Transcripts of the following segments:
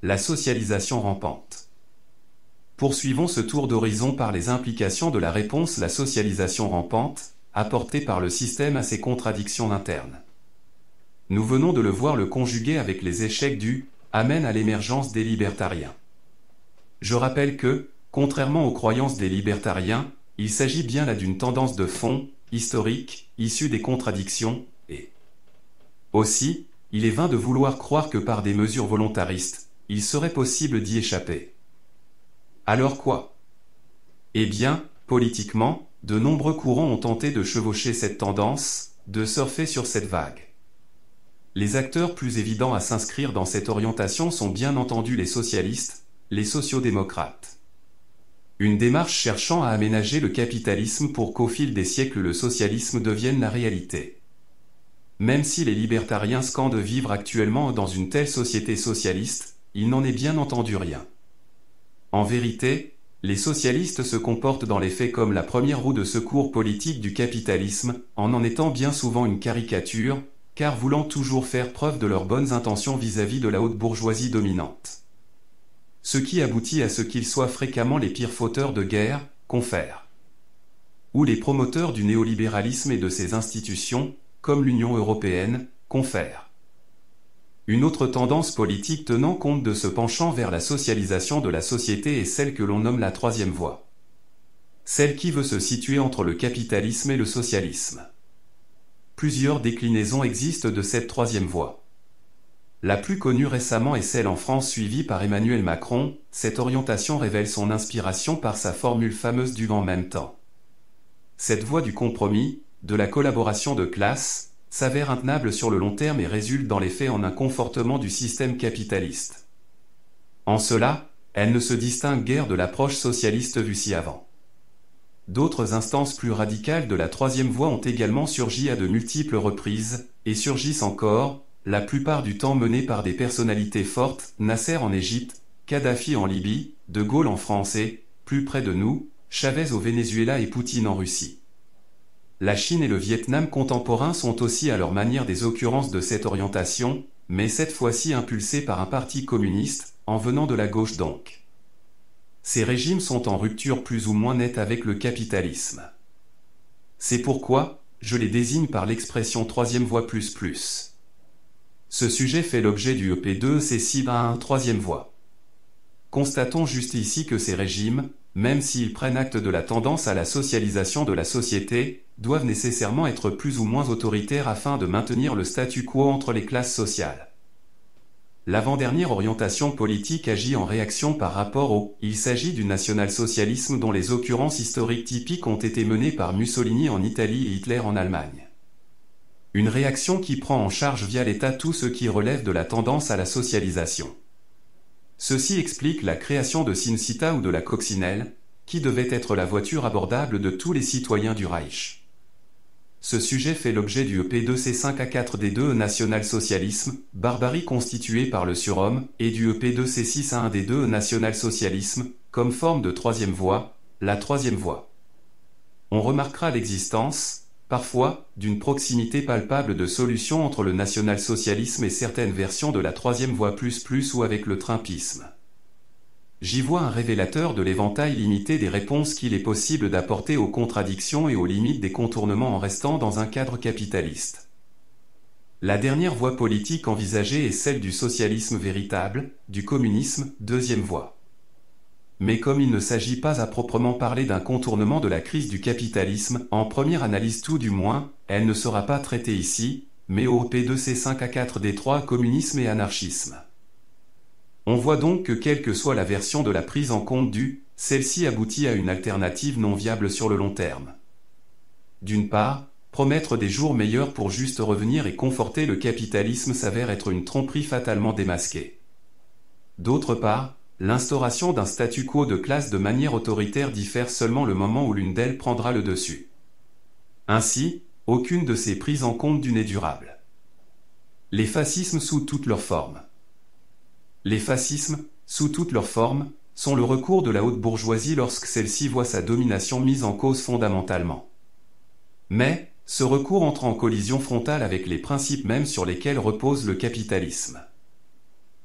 la socialisation rampante. Poursuivons ce tour d'horizon par les implications de la réponse la socialisation rampante, apportée par le système à ses contradictions internes. Nous venons de le voir le conjuguer avec les échecs du « amène à l'émergence des libertariens ». Je rappelle que, contrairement aux croyances des libertariens, il s'agit bien là d'une tendance de fond, historique, issue des contradictions, et aussi, il est vain de vouloir croire que par des mesures volontaristes, il serait possible d'y échapper. Alors quoi? Eh bien, politiquement, de nombreux courants ont tenté de chevaucher cette tendance, de surfer sur cette vague. Les acteurs plus évidents à s'inscrire dans cette orientation sont bien entendu les socialistes, les sociodémocrates. Une démarche cherchant à aménager le capitalisme pour qu'au fil des siècles le socialisme devienne la réalité. Même si les libertariens scandent vivre actuellement dans une telle société socialiste, il n'en est bien entendu rien. En vérité, les socialistes se comportent dans les faits comme la première roue de secours politique du capitalisme, en étant bien souvent une caricature, car voulant toujours faire preuve de leurs bonnes intentions vis-à-vis de la haute bourgeoisie dominante. Ce qui aboutit à ce qu'ils soient fréquemment les pires fauteurs de guerre, confèrent. Ou les promoteurs du néolibéralisme et de ses institutions, comme l'Union européenne, confèrent. Une autre tendance politique tenant compte de ce penchant vers la socialisation de la société est celle que l'on nomme la troisième voie. Celle qui veut se situer entre le capitalisme et le socialisme. Plusieurs déclinaisons existent de cette troisième voie. La plus connue récemment est celle en France suivie par Emmanuel Macron. Cette orientation révèle son inspiration par sa formule fameuse du « en même temps ». Cette voie du compromis, de la collaboration de classe, s'avère intenable sur le long terme et résulte dans les faits en un confortement du système capitaliste. En cela, elle ne se distingue guère de l'approche socialiste vue ci-avant. D'autres instances plus radicales de la troisième voie ont également surgi à de multiples reprises, et surgissent encore, la plupart du temps menées par des personnalités fortes, Nasser en Égypte, Kadhafi en Libye, De Gaulle en France et, plus près de nous, Chavez au Venezuela et Poutine en Russie. La Chine et le Vietnam contemporains sont aussi à leur manière des occurrences de cette orientation, mais cette fois-ci impulsées par un parti communiste, en venant de la gauche donc. Ces régimes sont en rupture plus ou moins nette avec le capitalisme. C'est pourquoi, je les désigne par l'expression troisième voie plus plus. Ce sujet fait l'objet du EP2 C6 à un troisième voie. Constatons juste ici que ces régimes, même s'ils prennent acte de la tendance à la socialisation de la société, doivent nécessairement être plus ou moins autoritaires afin de maintenir le statu quo entre les classes sociales. L'avant-dernière orientation politique agit en réaction par rapport au « il s'agit du national-socialisme dont les occurrences historiques typiques ont été menées par Mussolini en Italie et Hitler en Allemagne. Une réaction qui prend en charge via l'État tout ce qui relève de la tendance à la socialisation. Ceci explique la création de Cinecittà ou de la coccinelle, qui devait être la voiture abordable de tous les citoyens du Reich. Ce sujet fait l'objet du EP2C5A4D2 national-socialisme, barbarie constituée par le surhomme, et du EP2C6A1D2 national-socialisme, comme forme de troisième voie, la troisième voie. On remarquera l'existence, parfois, d'une proximité palpable de solutions entre le national-socialisme et certaines versions de la troisième voie plus ou avec le trumpisme. J'y vois un révélateur de l'éventail limité des réponses qu'il est possible d'apporter aux contradictions et aux limites des contournements en restant dans un cadre capitaliste. La dernière voie politique envisagée est celle du socialisme véritable, du communisme, deuxième voie. Mais comme il ne s'agit pas à proprement parler d'un contournement de la crise du capitalisme, en première analyse tout du moins, elle ne sera pas traitée ici, mais au P2C5A4D3 communisme et anarchisme. On voit donc que quelle que soit la version de la prise en compte du, celle-ci aboutit à une alternative non viable sur le long terme. D'une part, promettre des jours meilleurs pour juste revenir et conforter le capitalisme s'avère être une tromperie fatalement démasquée. D'autre part, l'instauration d'un statu quo de classe de manière autoritaire diffère seulement le moment où l'une d'elles prendra le dessus. Ainsi, aucune de ces prises en compte du n'est durable. Les fascismes sous toutes leurs formes. Les fascismes, sous toutes leurs formes, sont le recours de la haute bourgeoisie lorsque celle-ci voit sa domination mise en cause fondamentalement. Mais, ce recours entre en collision frontale avec les principes mêmes sur lesquels repose le capitalisme.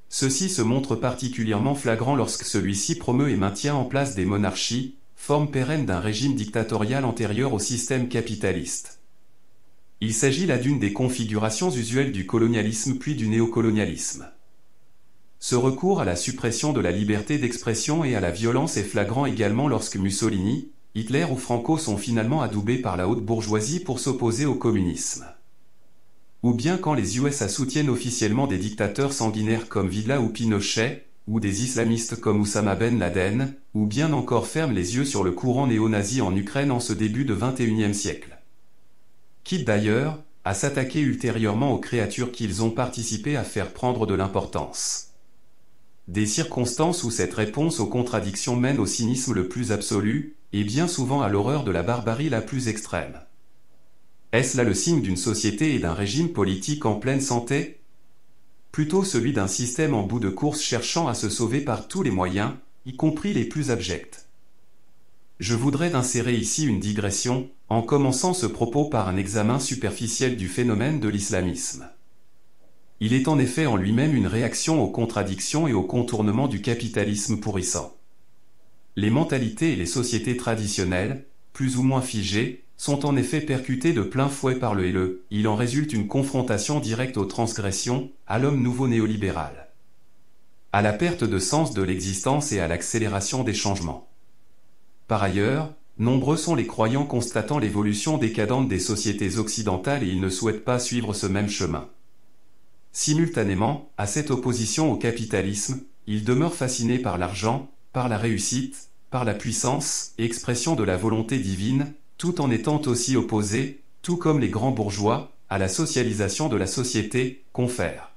Ceci se montre particulièrement flagrant lorsque celui-ci promeut et maintient en place des monarchies, forme pérenne d'un régime dictatorial antérieur au système capitaliste. Il s'agit là d'une des configurations usuelles du colonialisme puis du néocolonialisme. Ce recours à la suppression de la liberté d'expression et à la violence est flagrant également lorsque Mussolini, Hitler ou Franco sont finalement adoubés par la haute bourgeoisie pour s'opposer au communisme. Ou bien quand les USA soutiennent officiellement des dictateurs sanguinaires comme Videla ou Pinochet, ou des islamistes comme Oussama Ben Laden, ou bien encore ferment les yeux sur le courant néo-nazi en Ukraine en ce début de XXIe siècle. Quitte d'ailleurs à s'attaquer ultérieurement aux créatures qu'ils ont participé à faire prendre de l'importance. Des circonstances où cette réponse aux contradictions mène au cynisme le plus absolu, et bien souvent à l'horreur de la barbarie la plus extrême. Est-ce là le signe d'une société et d'un régime politique en pleine santé? Plutôt celui d'un système en bout de course cherchant à se sauver par tous les moyens, y compris les plus abjects. Je voudrais insérer ici une digression, en commençant ce propos par un examen superficiel du phénomène de l'islamisme. Il est en effet en lui-même une réaction aux contradictions et aux contournements du capitalisme pourrissant. Les mentalités et les sociétés traditionnelles, plus ou moins figées, sont en effet percutées de plein fouet par le HLE. Il en résulte une confrontation directe aux transgressions, à l'homme nouveau néolibéral, à la perte de sens de l'existence et à l'accélération des changements. Par ailleurs, nombreux sont les croyants constatant l'évolution décadente des sociétés occidentales et ils ne souhaitent pas suivre ce même chemin. Simultanément, à cette opposition au capitalisme, ils demeurent fascinés par l'argent, par la réussite, par la puissance, expression de la volonté divine, tout en étant aussi opposés, tout comme les grands bourgeois, à la socialisation de la société, confère.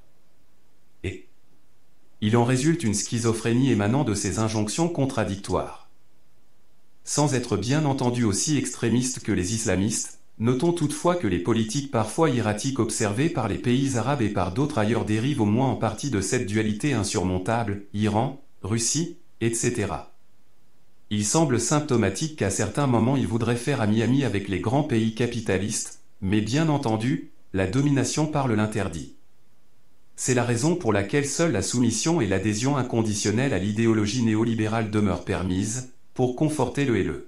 Et il en résulte une schizophrénie émanant de ces injonctions contradictoires. Sans être bien entendu aussi extrémistes que les islamistes, notons toutefois que les politiques parfois hiératiques observées par les pays arabes et par d'autres ailleurs dérivent au moins en partie de cette dualité insurmontable, Iran, Russie, etc. Il semble symptomatique qu'à certains moments ils voudraient faire ami-ami avec les grands pays capitalistes, mais bien entendu, la domination parle l'interdit. C'est la raison pour laquelle seule la soumission et l'adhésion inconditionnelle à l'idéologie néolibérale demeurent permises, pour conforter le HLE.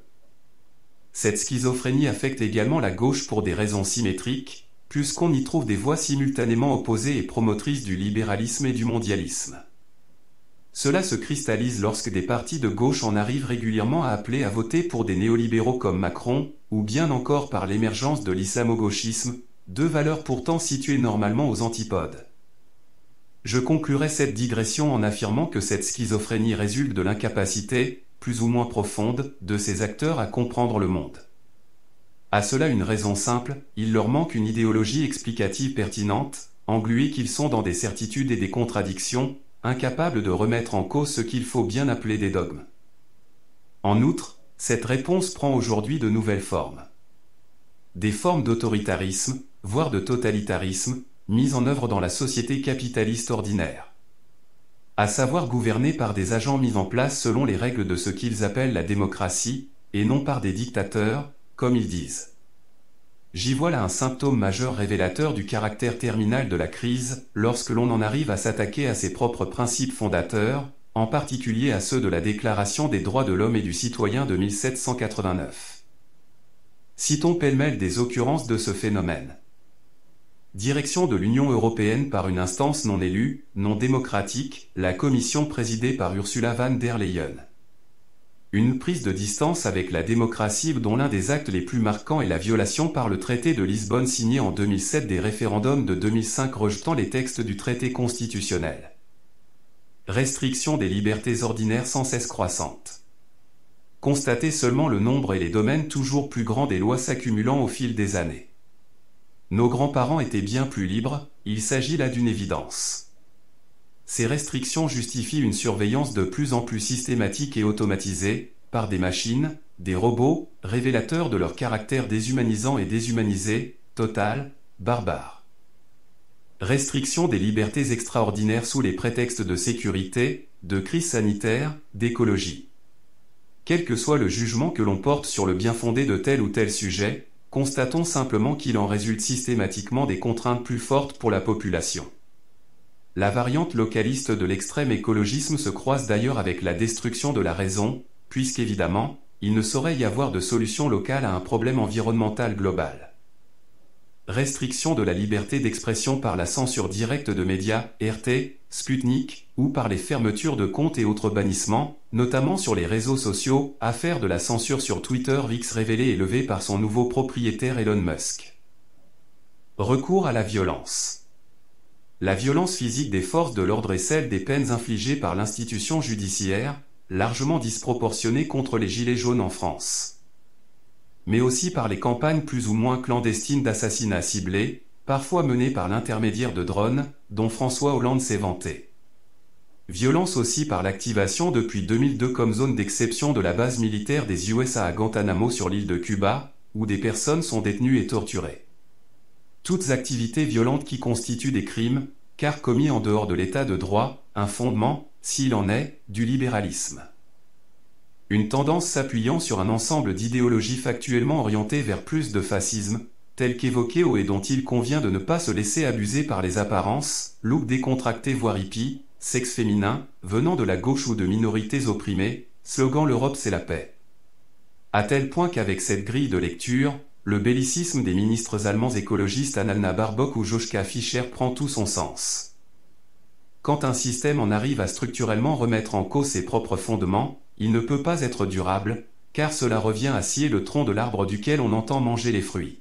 Cette schizophrénie affecte également la gauche pour des raisons symétriques, puisqu'on y trouve des voix simultanément opposées et promotrices du libéralisme et du mondialisme. Cela se cristallise lorsque des partis de gauche en arrivent régulièrement à appeler à voter pour des néolibéraux comme Macron, ou bien encore par l'émergence de l'islamo-gauchisme, deux valeurs pourtant situées normalement aux antipodes. Je conclurai cette digression en affirmant que cette schizophrénie résulte de l'incapacité, plus ou moins profonde, de ces acteurs à comprendre le monde. À cela une raison simple, il leur manque une idéologie explicative pertinente, englués qu'ils sont dans des certitudes et des contradictions, incapables de remettre en cause ce qu'il faut bien appeler des dogmes. En outre, cette réponse prend aujourd'hui de nouvelles formes. Des formes d'autoritarisme, voire de totalitarisme, mises en œuvre dans la société capitaliste ordinaire. À savoir gouvernée par des agents mis en place selon les règles de ce qu'ils appellent la démocratie, et non par des dictateurs, comme ils disent. J'y vois là un symptôme majeur révélateur du caractère terminal de la crise, lorsque l'on en arrive à s'attaquer à ses propres principes fondateurs, en particulier à ceux de la Déclaration des droits de l'homme et du citoyen de 1789. Citons pêle-mêle des occurrences de ce phénomène. Direction de l'Union européenne par une instance non élue, non démocratique, la Commission présidée par Ursula von der Leyen. Une prise de distance avec la démocratie dont l'un des actes les plus marquants est la violation par le traité de Lisbonne signé en 2007 des référendums de 2005 rejetant les textes du traité constitutionnel. Restriction des libertés ordinaires sans cesse croissantes. Constater seulement le nombre et les domaines toujours plus grands des lois s'accumulant au fil des années. Nos grands-parents étaient bien plus libres, il s'agit là d'une évidence. Ces restrictions justifient une surveillance de plus en plus systématique et automatisée, par des machines, des robots, révélateurs de leur caractère déshumanisant et déshumanisé, total, barbare. Restriction des libertés extraordinaires sous les prétextes de sécurité, de crise sanitaire, d'écologie. Quel que soit le jugement que l'on porte sur le bien-fondé de tel ou tel sujet, constatons simplement qu'il en résulte systématiquement des contraintes plus fortes pour la population. La variante localiste de l'extrême écologisme se croise d'ailleurs avec la destruction de la raison, puisqu'évidemment, il ne saurait y avoir de solution locale à un problème environnemental global. Restriction de la liberté d'expression par la censure directe de médias, RT, Sputnik, ou par les fermetures de comptes et autres bannissements, notamment sur les réseaux sociaux, affaire de la censure sur Twitter X révélée et levée par son nouveau propriétaire Elon Musk. Recours à la violence. La violence physique des forces de l'ordre et celle des peines infligées par l'institution judiciaire, largement disproportionnées contre les gilets jaunes en France. Mais aussi par les campagnes plus ou moins clandestines d'assassinats ciblés, parfois menées par l'intermédiaire de drones, dont François Hollande s'est vanté. Violence aussi par l'activation depuis 2002 comme zone d'exception de la base militaire des USA à Guantanamo sur l'île de Cuba, où des personnes sont détenues et torturées. Toutes activités violentes qui constituent des crimes, car commis en dehors de l'état de droit, un fondement, s'il en est, du libéralisme. Une tendance s'appuyant sur un ensemble d'idéologies factuellement orientées vers plus de fascisme, tel qu'évoqué et dont il convient de ne pas se laisser abuser par les apparences, look décontracté voire hippie, sexe féminin, venant de la gauche ou de minorités opprimées, slogan l'Europe c'est la paix. À tel point qu'avec cette grille de lecture, le bellicisme des ministres allemands écologistes Annalena Baerbock ou Joschka Fischer prend tout son sens. Quand un système en arrive à structurellement remettre en cause ses propres fondements, il ne peut pas être durable, car cela revient à scier le tronc de l'arbre duquel on entend manger les fruits.